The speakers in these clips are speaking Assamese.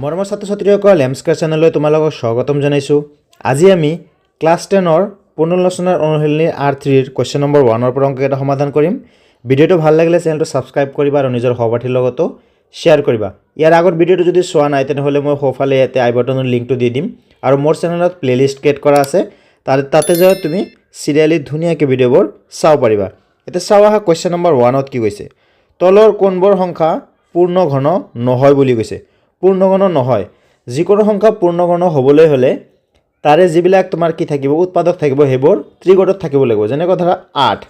মৰমৰ ছাত্ৰ-ছাত্ৰীসকল এমস্কাৰ চেনেললৈ তোমালোকক স্বাগতম জনাইছোঁ। আজি আমি ক্লাছ 10ৰ পুনৰালোচনাৰ অনুশীলনী R3ৰ কুৱেশ্যন নম্বৰ 1ৰ পৰা অংককেইটা সমাধান কৰিম। ভিডিঅ'টো ভাল লাগিলে চেনেলটো ছাবস্ক্ৰাইব কৰিবা আৰু নিজৰ সহপাঠীৰ লগতো শ্বেয়াৰ কৰিবা। ইয়াৰ আগৰ ভিডিঅ'টো যদি চোৱা নাই তেনেহ'লে মই সোঁফালে ইয়াতে আই বাটনৰ লিংকটো দি দিম আৰু মোৰ চেনেলত প্লেলিষ্ট ক্ৰিয়েট কৰা আছে, তাতে যাই তুমি চিৰিয়েলি ধুনীয়াকৈ ভিডিঅ'বোৰ চাব পাৰিবা। এতিয়া চাওঁ আহা কুৱেশ্যন নম্বৰ 1ত কি কৈছে। তলৰ কোনবোৰ সংখ্যা পূৰ্ণঘন নহয় বুলি কৈছে। পূৰ্ণঘন নহয়, যিকোনো সংখ্যা পূৰ্ণঘন হ'বলৈ হ'লে তাৰে যিবিলাক তোমাৰ কি থাকিব উৎপাদক থাকিব সেইবোৰ ত্ৰিগোটত থাকিব লাগিব। যেনেকৈ ধৰা 8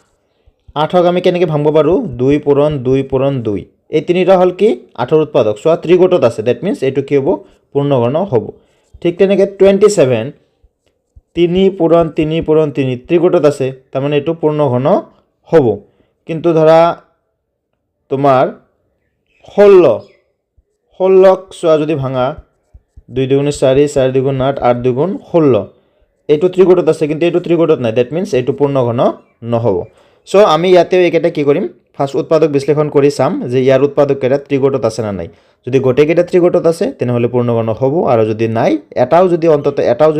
8ক আমি কেনেকৈ ভাঙিব পাৰোঁ 2 পূৰণ 2 পূৰণ 2, এই তিনিটা হ'ল কি 8ৰ উৎপাদক। চোৱা ত্ৰিগোটত আছে, ডেট মিনছ এইটো কি হ'ব পূৰ্ণঘন হ'ব। ঠিক তেনেকৈ 27 3 পূৰণ 3 পূৰণ 3 ত্ৰিগোটত আছে, তাৰমানে এইটো পূৰ্ণঘন হ'ব। কিন্তু ধৰা তোমাৰ 16ক চোৱা যদি ভাঙা 2 দুগুণ 4 4 দুগুণ 8 8 দুগুণ 16, এইটো ত্ৰিগোটত আছে কিন্তু এইটো ত্ৰিগোটত নাই, ডেট মিনছ এইটো পূৰ্ণঘন নহ'ব। চ' আমি ইয়াতেও এইকেইটা কি কৰিম, ফাৰ্ষ্ট উৎপাদক বিশ্লেষণ কৰি চাম যে ইয়াৰ উৎপাদককেইটা ত্ৰিগোটত আছে নে নাই। যদি গোটেইকেইটা ত্ৰিগোটত আছে তেনেহ'লে পূৰ্ণঘন হ'ব, আৰু যদি নাই এটাও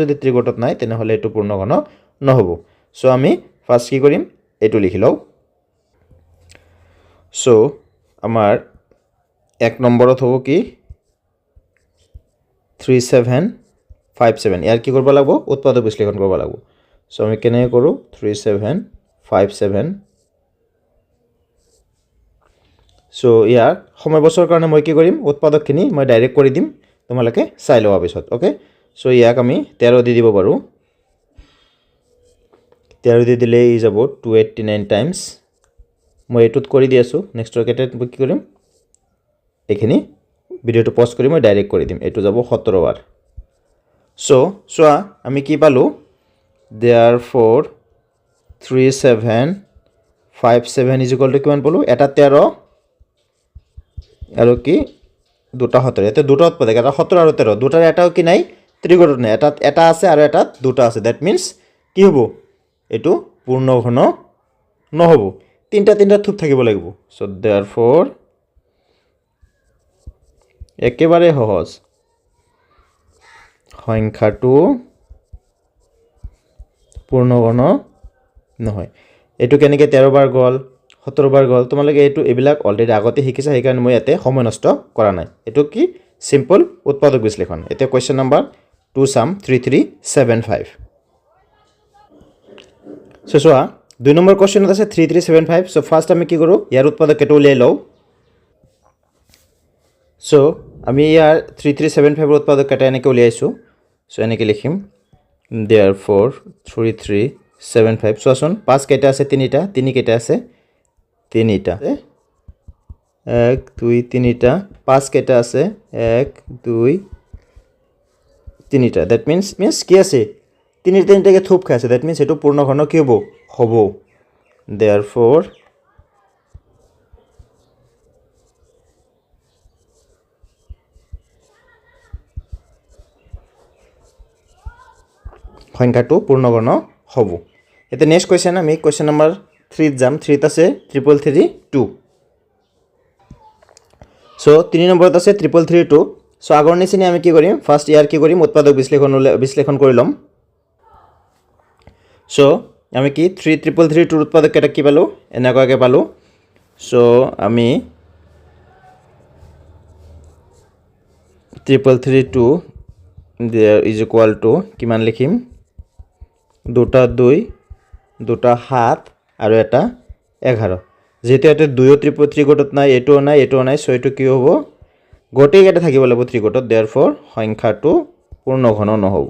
যদি ত্ৰিগোটত নাই তেনেহ'লে এইটো পূৰ্ণঘন নহ'ব। চ' আমি ফাৰ্ষ্ট কি কৰিম এইটো লিখি লওঁ। চ' আমাৰ 1 নম্বৰত হ'ব কি 3757, ইয়াৰ কি কৰিব লাগিব উৎপাদক বিশ্লেষণ কৰিব লাগিব। চ' আমি কেনেকৈ কৰোঁ 3757। চ' ইয়াৰ সময় বছৰৰ কাৰণে মই কি কৰিম উৎপাদকখিনি মই ডাইৰেক্ট কৰি দিম, তোমালোকে চাই লোৱা পিছত। অ'কে, চ' ইয়াক আমি 13 দি দিব পাৰোঁ। 13 দি দিলে ই যাব 289 টাইমছ। মই এইটোত কৰি দি আছোঁ, নেক্সটৰ কেইটাত মই কি কৰিম এইখিনি ভিডিঅ'টো পজ কৰি মই ডাইৰেক্ট কৰি দিম, এইটো যাব 17 বাৰ। চ' চোৱা আমি কি পালোঁ, therefore 3757 ইজ ইকুৱেল টু কিমান পালোঁ, এটা 13 আৰু কি দুটা 17। ইয়াতে দুটা উৎপাদক, এটা 17 আৰু 13, দুটাৰ এটাও কি নাই ত্ৰিগোটত নাই, এটাত এটা আছে আৰু এটাত দুটা আছে, ডেট মিনছ কি হ'ব এইটো পূৰ্ণঘন নহ'ব, তিনিটা থূপ থাকিব লাগিব। চ' therefore একেবাৰে সহজ সংখ্যাটো পূৰ্ণঘন নহয়। এইটো কেনেকৈ 13 বাৰ গ'ল 17 বাৰ গ'ল, তোমালোকে এইবিলাক অলৰেডি আগতে শিকিছা, সেইকাৰণে মই ইয়াতে সময় নষ্ট কৰা নাই। এইটো কি চিম্পল উৎপাদক বিশ্লেষণ। এতিয়া কুৱেশ্যন নম্বৰ 2 চাম 3375। চ' চোৱা 2 নম্বৰ কুৱেশ্যনত আছে 3375। চ' ফাৰ্ষ্ট আমি কি কৰোঁ ইয়াৰ উৎপাদককেইটা উলিয়াই লওঁ। চ' আমি ইয়াৰ 3375ৰ উৎপাদককেইটা এনেকৈ উলিয়াইছোঁ। চ' এনেকৈ লিখিম therefore 3375। চোৱাচোন 5 কেইটা আছে, 3টা, 3 কেইটা আছে 3টা, 1 2 3টা, 5 কেইটা আছে 1 2 3টা, ডেট মিনছ কি আছে তিনিটাকৈ থূপ খাই আছে, ডেট মিনছ এইটো পূৰ্ণঘন কি হ'ব। therefore সংখ্যাটো পূৰ্ণঘন হ'ব। এতিয়া নেক্সট কুৱেশ্যন আমি কুৱেশ্যন নম্বৰ 3ত যাম। 3ত আছে 3332। চ' 3 নম্বৰত আছে 3332। চ' আগৰ নিচিনা আমি কি কৰিম ফাৰ্ষ্ট ইয়াৰ কি কৰিম উৎপাদক বিশ্লেষণ কৰি ল'ম। চ' আমি কি 3332ৰ উৎপাদককেইটা কি পালোঁ এনেকুৱাকৈ পালোঁ। চ' আমি 3332 ইজ ইকুৱেল টু কিমান লিখিম, 2টা 2 2টা 7 আৰু এটা 11। যিহেতু ইয়াতে 2ও ত্ৰিগোটত নাই, এইটোও নাই এইটোও নাই, চ' এইটো কি হ'ব গোটেইকেইটা থাকিব লাগিব ত্ৰিগোটত, therefore সংখ্যাটো পূৰ্ণঘন নহ'ব।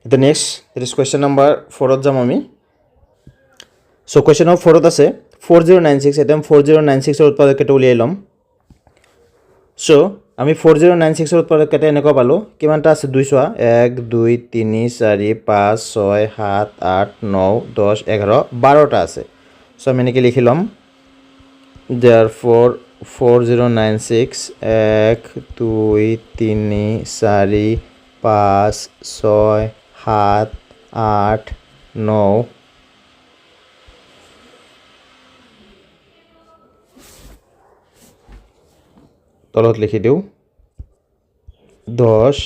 এতিয়া next it is question number 4ত যাম আমি। চ' কুৱেশ্যন নম্বৰ 4ত আছে 4096। এতিয়া 4096ৰ উৎপাদককেইটা উলিয়াই ল'ম। চ' আমি 4096ৰ উৎপাদককেইটা এনেকুৱা পালোঁ, কিমানটা আছে 2 চোৱা 1 2 3 4 5 6 7 8 9 10 11 12টা আছে। চ' আমি এনেকৈ লিখি ল'ম therefore 4096 1 2 3 4 5 6 7 8 9 তলত লিখি দিওঁ 10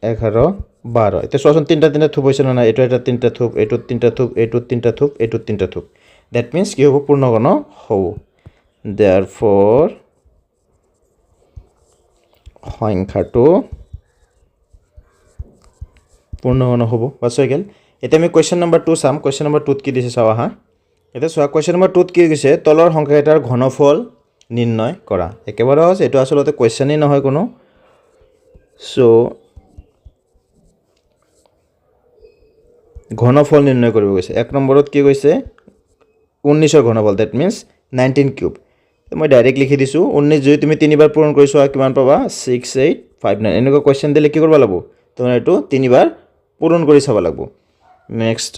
11 12 এতিয়া চোৱাচোন তিনিটা থোপ হৈছে না এইটো এটা তিনিটা থোপ এইটোত তিনিটা থোপ এইটোত তিনিটা থোপ এইটোত তিনিটা থোপ দ্যাট মিন্স কি হ'ব পূৰ্ণঘন হ'ব therefore সংখ্যাটো পূৰ্ণঘন হ'ব বাস হৈ গ'ল এতিয়া আমি কোৱেশ্চন নম্বৰ 2 চাম কোৱেশ্চন নম্বৰ 2 ত কি দিছে চাও আহা এটা চোৱা কোৱেশ্চন নম্বৰ 2 ত কি কৈছে তলৰ সংখ্যাটাৰ ঘনফল নিৰ্ণয় কৰা একেবাৰে আছে এটো আসলতে কোৱেশ্চনই নহয় কোনো সো ঘনফল নিৰ্ণয় কৰিব গৈছে এক নম্বৰত কি কৈছে 19 ৰ ঘনফল দ্যাট মিন্স 19 কিউব মই ডাইৰেক্ট লিখি দিছো 19 যদি তুমি তিনিবাৰ পূৰণ কৰিছো কিমান পাবা 6859 এনেকৈ কোৱেশ্চন দিলে কি কৰিব লাগিব তোমাৰ এটো তিনিবাৰ পূৰণ কৰি চাব লাগিব নেক্সট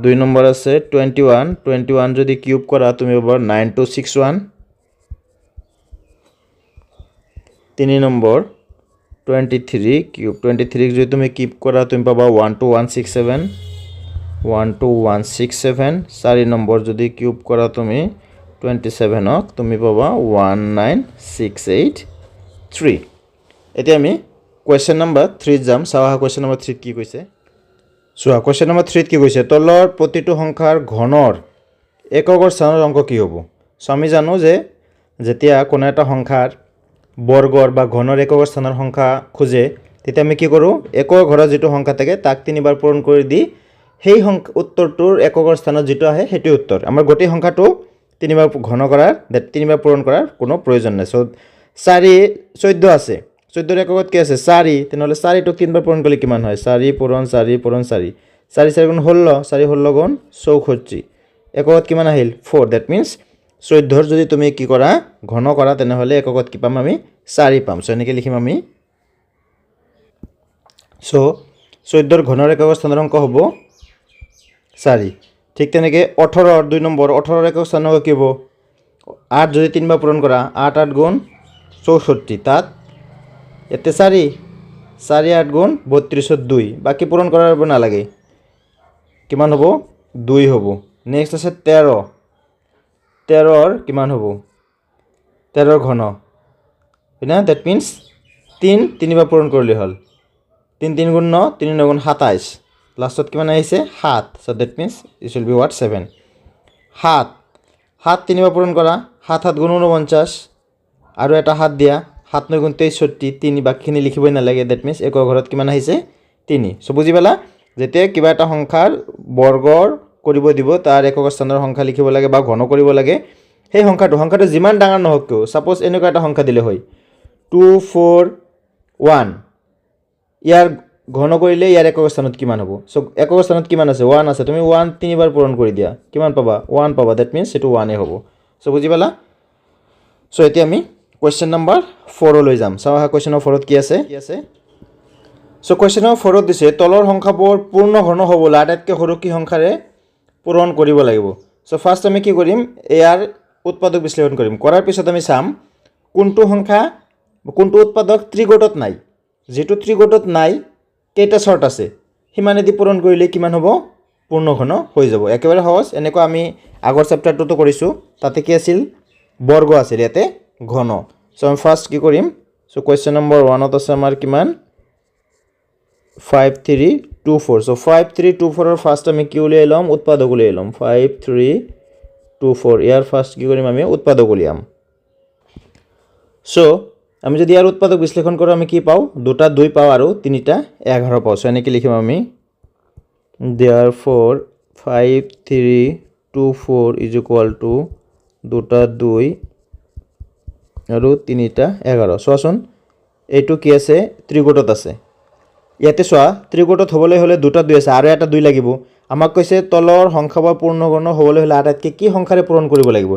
2 নম্বৰ আছে 21 যদি কিউব কৰা তুমি পাবা 9261 3 নম্বৰ 23 কিউব 23 যদি তুমি কিউব কৰা তুমি পাবা 12167 4 নম্বৰ যদি কিউব কৰা তুমি 27 ক তুমি পাবা 19683 এতিয়া আমি কোৱেশ্চন নম্বৰ 3 যাম চাওয়া কোৱেশ্চন নম্বৰ 3 কি কৈছে চোৱা কোৱেশ্চন নম্বৰ 3 কি কৈছে তলৰ প্ৰতিটো সংখ্যাৰ ঘনৰ এককৰ স্থানৰ অংক কি হ'ব সো আমি জানো যে যেতিয়া কোনো এটা সংখ্যাৰ বৰ্গৰ বা ঘনৰ এককৰ স্থানৰ সংখ্যা খুজে তেতিয়া আমি কি কৰো একৰ ঘৰৰ যেটো সংখ্যা থাকে তাক তিনিবাৰ পূৰণ কৰি দি সেই উত্তৰটোৰ এককৰ স্থানত যেটো আহে হেতু উত্তৰ আমাৰ গটি সংখ্যাটো তিনিবাৰ ঘন কৰাৰ তিনিবাৰ পূৰণ কৰাৰ কোনো প্ৰয়োজন নাই সো 14 আছে 14 ৰ এককত কি আছে 4 তেনেহলে 4 টো তিনিবাৰ পূৰণ কৰিলে কিমান হয় 4 পূৰণ 4 পূৰণ 4 4 গুণ 16 4 গুণ 64 এককত কিমান আহিল 4 দ্যাট মিন্স 14 ৰ যদি তুমি কি কৰা ঘন কৰা তেনেহলে এককত কি পাম আমি 4 পাম সো এনেকৈ লিখিম আমি সো 14 ৰ ঘনৰ এককৰ স্থানৰ অংক হ'ব 4 ঠিক তেনেকৈ 18 ৰ 2 নম্বৰ 18 ৰ এককৰ স্থানৰ অংক কি হ'ব 8 যদি তিনিবাৰ পূৰণ কৰা 8 8 গুণ 64 তাত এতে 4 8 গুণ 32 2 বাকি পূৰণ কৰাৰ নালাগে কিমান হ'ব 2 হ'ব নেক্সট আছে 13 13 ৰ কিমান হ'ব 13 ৰ ঘন হয়না দ্যাট মিন্স 3 তিনিবাৰ পূৰণ কৰিলে হল 3 3 গুণ 9 3 9 গুণ 27 লাষ্টত কিমান আহিছে 7 so that means it will be what 7 7 তিনিবাৰ পূৰণ কৰা 7 7 গুণ 49 আৰু এটা 7 দিয়া 7 9 গুণ 63 3 বাকিখিনি লিখিবই নালাগে দ্যাট মিন্স একৰ ঘৰত কিমান আহিছে 3 সো বুজি পালা যেতে কিবা এটা সংখ্যাৰ বৰ্গৰ কৰিব দিব তাৰ একক স্থানৰ সংখ্যা লিখিব লাগে বা ঘন কৰিব লাগে সেই সংখ্যাটো যিমান ডাঙৰ নহওক কিয় সাপোজ এনেকুৱা এটা সংখ্যা দিলে হয় 241 ইয়াৰ ঘন কৰিলে ইয়াৰ একক স্থানত কিমান হ'ব সো একক স্থানত কিমান আছে 1 আছে তুমি 1 তিনিবাৰ পূৰণ কৰি দিয়া কিমান পাবা 1 পাবা দ্যাট মিন্স এটো 1 এ হ'ব সো বুজি পালা সো এতিয়া আমি কোৱেশ্চন নম্বৰ 4 লৈ যাম চাওয়া কোৱেশ্চন নম্বৰ 4 ত কি আছে সো কোৱেশ্চন নম্বৰ 4 ত দিছে তলৰ সংখ্যাবোৰ পূৰ্ণ ঘন হ'বলৈ আটাইতকৈ সৰু কি সংখ্যাৰে পূৰণ কৰিব লাগিব সো ফাৰ্স্ট আমি কি কৰিম ইয়াৰ উৎপাদক বিশ্লেষণ কৰিম কৰাৰ পিছত আমি চাম কোনটো সংখ্যা কোনটো উৎপাদক ত্ৰিগোটত নাই যেটো ত্ৰিগোটত নাই কেইটা শৰ্ট আছে হিমানেদি পূৰণ কৰিলে কিমান হ'ব পূৰ্ণ ঘন হৈ যাব একেবাৰে সহজ এনেকৈ আমি আগৰ চেপ্টাৰটো কৰিছো তাতে কি আছিল বৰ্গ আছিল ইয়াতে ঘন সো আমি ফাৰ্স্ট কি কৰিম সো কোৱেশ্চন নম্বৰ 1 ত আছে আমাৰ কিমান 5324 সো 5324 ৰ ফাৰ্স্ট আমি কি উলিয়াই লম উৎপাদক উলিয়াই লম 5324 ইয়াৰ ফাৰ্স্ট কি কৰিম আমি উৎপাদক উলিয়াম সো আমি যদি ইয়াৰ উৎপাদক বিশ্লেষণ কৰো আমি কি পাও দুটা 2 পাও আৰু তিনিটা 11 পাও সো এনেকৈ লিখিম আমি therefore 5324 is equal to দুটা 2 আৰু তিনিটা 11 সোৱাচোন এইটো কি আছে ত্ৰিগোটত আছে ইয়াতে সোৱা ত্ৰিগোটত হ'বলৈ হলে দুটা 2 আছে আৰু এটা 2 লাগিব আমাক কৈছে তলৰ সংখ্যাবোৰ পূৰ্ণ ঘন হ'বলৈ হলে আটাইতকৈ কি সংখ্যাৰে পূৰণ কৰিব লাগিব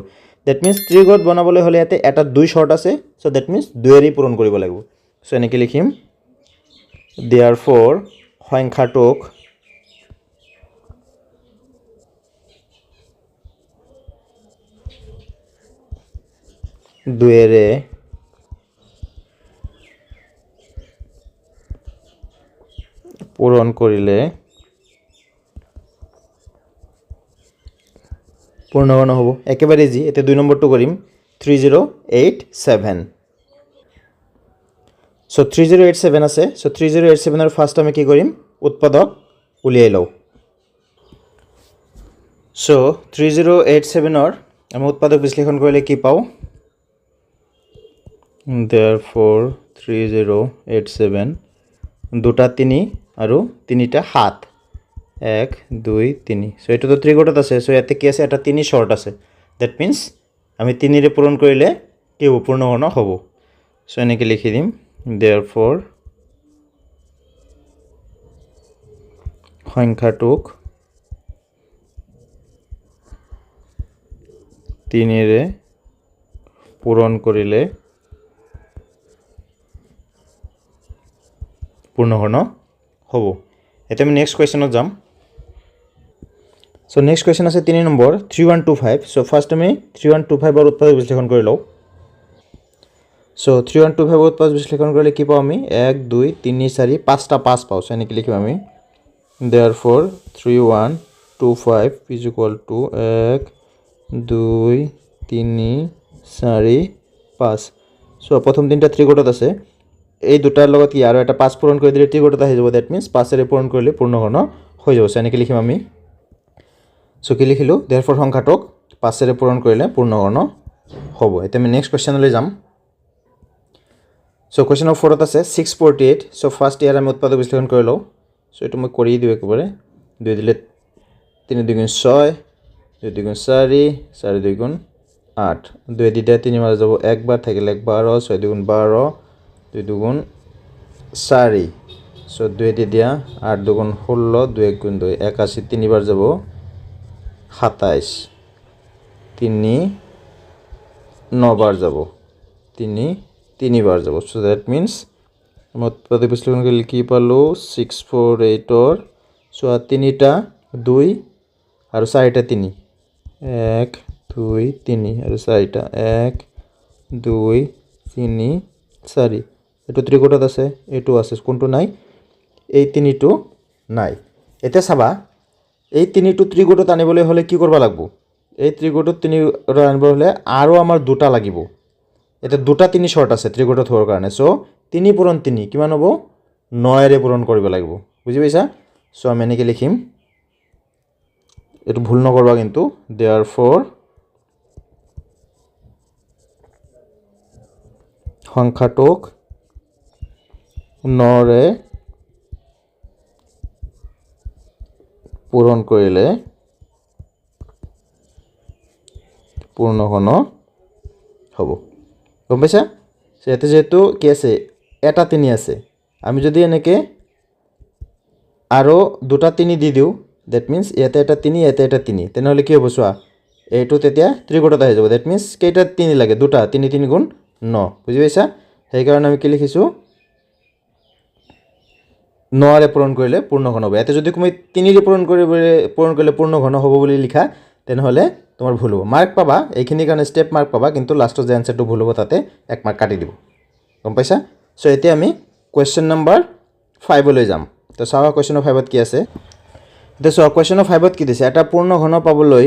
That means ত্ৰিগোট বনাবলৈ হলে ইয়াতে এটা 2 শৰ্ট আছে so that means 2 এৰি পূৰণ কৰিব লাগিব so এনেকৈ লিখিম therefore সংখ্যাটোক দুয়েৰে পূৰণ কৰিলে পূৰ্ণ ঘন হ'ব একেবাৰে জি এতে 2 নম্বৰটো কৰিম 3087 সো 3087 আছে সো 3087 এৰ ফাৰ্স্ট আমি কি কৰিম উৎপাদক উলিয়াই লওঁ সো 3087 এৰ আমি উৎপাদক বিশ্লেষণ কৰিলে কি পাওঁ therefore 3087 দুটা 3 আৰু তিনিটা 7 1 2 3 সো এটা তো ত্রিকোণত আছে সো ইয়াতে কি আছে এটা 3 শর্ট আছে দ্যাট মিন্স আমি 3 ৰে পূৰণ কৰিলে কি পূৰ্ণবৰ্ণ হ'ব সো এনেকৈ লিখি দিম therefore সংখ্যাটোক 3 ৰে পূৰণ কৰিলে পূৰ্ণবৰ্ণ হ'ব এতিয়া আমি নেক্সট কোৱেশ্চনত যাম সো নেক্সট কোৱেশ্চন আছে 3 নম্বৰ 3125 সো ফাৰ্স্ট আমি 3125 এৰ উৎপাদক বিশ্লেষণ কৰি লওঁ সো 3125 এৰ উৎপাদক বিশ্লেষণ কৰিলে কি পাওঁ আমি 1 2 3 4 5টা 5 পাওঁ সো এনেকৈ লিখিম আমি therefore 3125 is equal to 1 2 3 4 5 so প্ৰথম তিনটা ত্ৰিকোণত আছে এই দুটাৰ লগত কি আৰু এটা 5 পূৰণ কৰি দিলে ত্ৰিকোণত আহি যাব দ্যাট মিন্স 5 এৰে পূৰণ কৰিলে পূৰ্ণবৰ্ণ হৈ যাব সো এনেকৈ লিখিম আমি সো কি লিখিলো therefore সংখ্যাটোক 5 এৰে পূৰণ কৰিলে পূৰ্ণবৰ্ণ হ'ব এতিয়া আমি নেক্সট কোৱেশ্চনলৈ যাম সো কোৱেশ্চন নম্বৰ 4 আছে 648 সো ফাৰ্স্ট ইয়াৰ আমি উৎপাদক বিশ্লেষণ কৰি লওঁ সো এটো মই কৰি দিও একেবাৰে 2 দিলে 3 2 গুণ 6 2 2 গুণ 4 4 2 গুণ 8 2 দিলে 3 মাৰ যাব একবাৰ থাকিলে 12 6 2 গুণ 12 2 2 গুণ 4 সো 2 দি দিয়া 8 2 গুণ 16 2 1 গুণ 2 81 3 বাৰ যাব 27 3 9 বাৰ যাব 3 বাৰ যাব সো দ্যাট মিন্স আমি উৎপাদক বিশ্লেষণ কৰি লিখি পালো 648 এৰ সো তিনিটা 2 আৰু 4টা 3 1 2 3 আৰু 4টা 1 2 3 4 এটো ত্রিকোণত আছে এটো আছে কোনটো নাই এই তিনিটো নাই এতিয়া চাবা এই তিনিটো ত্রিকোণত আনিবলৈ হলে কি কৰিব লাগিব এই ত্ৰিকোণত 3 আনিব হলে আৰু আমাৰ দুটা লাগিব এটা দুটা 3 শৰ্ট আছে ত্ৰিকোণত হোৱাৰ কাৰণে সো 3 পূৰণ 3 কিমান হ'ব 9 ৰে পূৰণ কৰিব লাগিব বুজি পাইছা সো আমি এনেকৈ লিখিম এটো ভুল নকৰবা কিন্তু therefore সংখ্যাটোক 9 ৰে পূৰণ কৰিলে পূৰ্ণবৰ্ণ হ'ব গম পাইছা সেটা যেহেতু কি আছে এটা 3 আছে আমি যদি এনেকে আৰু দুটা 3 দি দিও দ্যাট মিন্স এটা এটা 3 এটা এটা 3 তেনেহলে কি হ'ব চোৱা এইটো তেতিয়া ত্রিকোণত আহি যাব দ্যাট মিন্স কেইটা 3 লাগে দুটা 3 3 গুণ 9 বুজি পাইছা সেই কাৰণে আমি কি লিখিছো 9 ৰে পূৰণ কৰিলে পূৰ্ণঘন হ'ব এতে যদি তুমি 3 ৰে পূৰণ কৰিলে পূৰ্ণঘন হ'ব বুলি লিখা তেনেহলে তোমাৰ ভুল হ'ব মাৰ্ক পাবা এইখিনি কাৰণে স্টেপ মাৰ্ক পাবা কিন্তু লাষ্টৰ যে আনসাৰটো ভুল হ'ব তাতে এক মাৰ্ক কাটি দিব গম পাইছা সো এতিয়া আমি কোৱেশ্চন নম্বৰ 5 লৈ যাম তো চাও কোৱেশ্চন নম্বৰ 5 ত কি আছে তো চাও কোৱেশ্চন নম্বৰ 5 ত কি দিছে এটা পূৰ্ণঘন পাবলৈ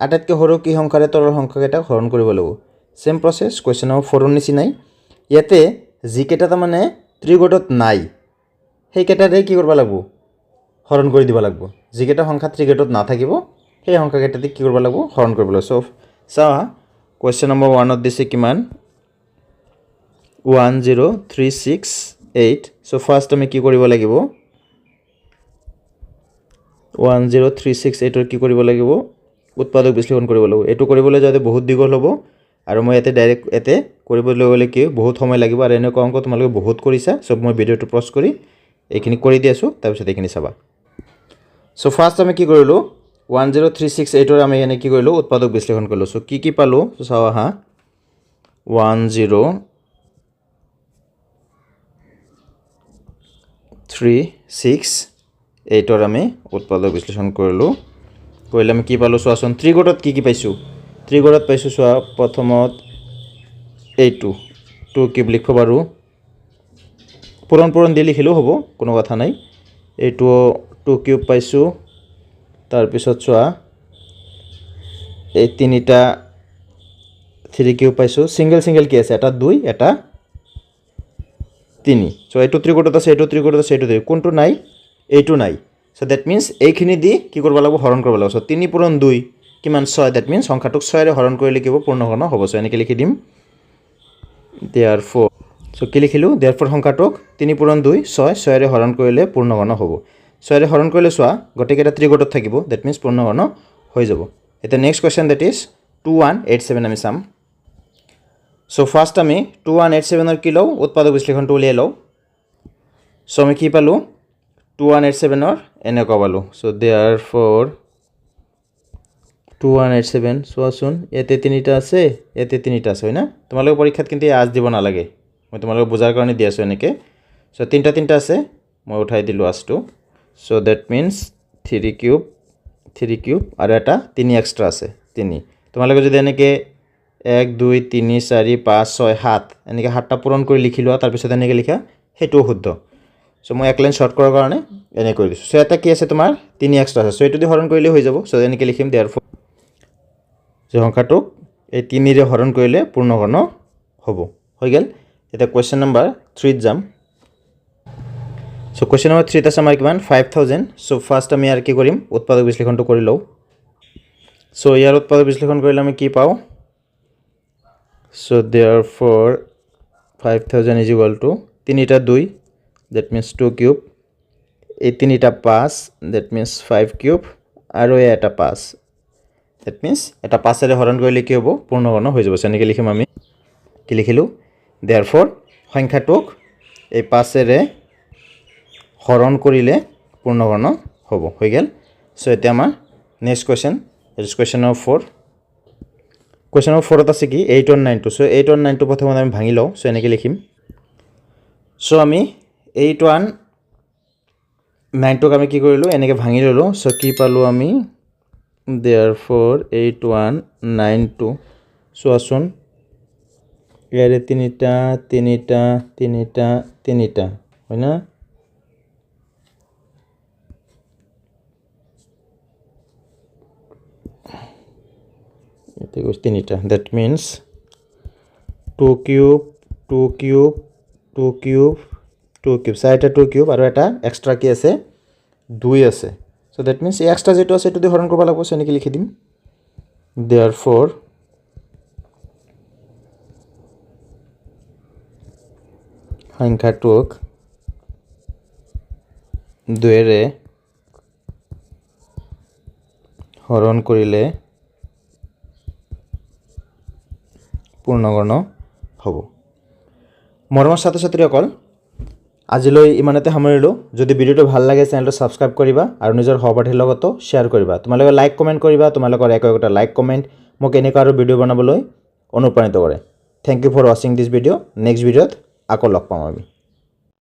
আটাইতকৈ সৰু কি সংখ্যাৰে তলৰ সংখ্যাকেইটা হৰণ কৰিব লাগিব সেম প্ৰসেস কোৱেশ্চন নম্বৰ 4 ৰ নিচিনাই ইয়াতে যি কেইটা মানে ত্ৰিকোণত নাই সেই কেইটাৰে কি কৰিব লাগিব হৰণ কৰি দিব লাগিব যি কেইটা সংখ্যা ত্ৰিকোণত না থাকিব সেই সংখ্যাকেইটাতে কি কৰিব লাগিব হৰণ কৰিব লাগিব সো চাও কোৱেশ্চন নম্বৰ 1 ত দিছে কিমান 10368 সো ফাৰ্স্ট আমি কি কৰিব লাগিব 10368 এৰ কি কৰিব লাগিব উৎপাদক বিশ্লেষণ কৰিব লাগিব এটো কৰিবলৈ যাতে বহুত দীঘল হ'ব আৰু মই এতে ডাইৰেক্ট এতে কৰিবলৈ গলে কি বহুত সময় লাগিব আৰু এনে অংক তোমালোকে বহুত কৰিছা সব মই ভিডিওটো পজ কৰি এইখিনি কৰি দি আছো তাৰ পিছত এইখিনি চাবা সো ফাৰ্স্ট আমি কি কৰিলো 10368 এৰ আমি এনে কি কৰিলো উৎপাদক বিশ্লেষণ কৰিলো সো কি পালো সো চাও হা 10368 এৰ আমি উৎপাদক বিশ্লেষণ কৰিলো কইলে আমি কি পালো চোৱাচোন ত্ৰিকোণত কি পাইছো ত্ৰিকোণত পাইছো চোৱা প্ৰথমত এইটো 2 কিউব লিখব পাৰো পূৰণ দি লিখিলো হ'ব কোনো কথা নাই এইটো 2 কিউব পাইছো তাৰ পিছত চোৱা এই তিনিটা 3 কিউব পাইছো সিঙ্গেল কি আছে এটা 2 এটা 3 সো এইটো ত্ৰিকোণত আছে এইটো ত্ৰিকোণত আছে এইটো কোনটো নাই এইটো নাই সো দ্যাট মিন্স এইখিনি দি কি কৰিব লাগিব হৰণ কৰিব লাগিব সো 3 পূৰণ 2 কিমান 6 দ্যাট মিন্স সংখ্যাটোক 6 ৰে হৰণ কৰিলে কিব পূৰ্ণঘন হ'ব সো এনেকৈ লিখি দিম therefore সো কি লিখিলো therefore সংখ্যাটোক 3 পূৰণ 2 6 6 ৰে হৰণ কৰিলে পূৰ্ণঘন হ'ব 6 ৰে হৰণ কৰিলে চোৱা গটেকেটা ত্ৰিকোণত থাকিব দ্যাট মিন্স পূৰ্ণঘন হৈ যাব এটা নেক্সট কোৱেশ্চন দ্যাট ইজ 2187 আমি চাম সো ফার্স্ট আমি 2187 এর কি লও উৎপাদক বিশ্লেষণটো উলিয়াই লও সো আমি কি পালো 2187 এর এনেকুৱা পালো সো therefore 2187 সো আসুন এতে তিনিটা আছে এতে তিনিটা আছে হয় না তোমালোক পৰীক্ষাত কিন্তু আজ দিব না লাগে মই তোমালোক বুজাৰ কাৰণে দি আছো এনেকে সো তিনিটা আছে মই উঠাই দিলো আজটো সো দ্যাট মিন্স 3 কিউব আৰু এটা 3 এক্সট্ৰা আছে 3 তোমালোক যদি এনেকে 1 2 3 4 5 6 7 এনেকে 7টা পূৰণ কৰি লিখি লোৱা তাৰ পিছত এনেকে লিখা হেটো শুদ্ধ সো মই এক লাইন শৰ্ট কৰাৰ কাৰণে এনে কৰি দিছো সো এটা কি আছে তোমাৰ 3 এক্সট্ৰা আছে সো এটো দি হৰণ কৰিলে হৈ যাব সো এনেকে লিখিম therefore যে সংখ্যাটোক এই 3 ৰে হৰণ কৰিলে পূৰ্ণঘন হ'ব হৈ গেল এটা কোৱেশ্চন নম্বৰ 3 যাম সো কোৱেশ্চন নম্বৰ 3 ত আছে আমাৰ কিমান 5000 সো ফাৰ্স্ট আমি আৰ কি কৰিম উৎপাদক বিশ্লেষণটো কৰি লও সো ইয়াৰ উৎপাদক বিশ্লেষণ কৰিলে আমি কি পাও so therefore 5000 is equal to 3 টা 2 that means 2 cube এই 3 টা 5 that means 5 cube আৰু এটা 5 that means এটা 5 এৰে হৰণ কৰিলে কি হ'ব পূৰ্ণঘন হৈ যাব এনেকৈ লিখিম আমি কি লিখিলো therefore সংখ্যাটোক এই 5 এৰে হৰণ কৰিলে পূৰ্ণঘন হ'ব হৈ গেল সো এটা আমাৰ next question is question number 4 question number 4 আছে কি 8192 সো 8192 প্ৰথমতে আমি ভাঙি লও সো এনেকৈ লিখিম সো আমি 8192 ক আমি কি কৰিলো এনেকৈ ভাঙি ললো সো কি পালো আমি therefore 8192 সো আসুন ইয়াৰে তিনিটা হয় না তিনিটা that means 2 cube চাৰিটা 2 cube আৰু এটা এক্সট্ৰা কি আছে 2 আছে so that means এই এক্সট্ৰা যেটো আছে এটো দি হৰণ কৰিব লাগিব সো এনেকৈ লিখি দিম therefore সংখ্যাটোক 2 ৰে হৰণ কৰিলে পূৰ্ণঘন হ'ব মৰমৰ ছাত্ৰ-ছাত্ৰীসকল আজিলৈ ইমানতে সামৰিলো যদি ভিডিওটো ভাল লাগে চেনেলটো সাবস্ক্ৰাইব কৰিবা আৰু নিজৰ সহপাঠীৰ লগতো শেয়াৰ কৰিবা তোমালোকে লাইক কমেন্ট কৰিবা তোমালোকৰ একোটা লাইক কমেন্ট মোক এনেকুৱা আৰু ভিডিও বনাবলৈ অনুপ্ৰাণিত কৰে thank you for watching this video next ভিডিওত আকৌ লগ পাম আমি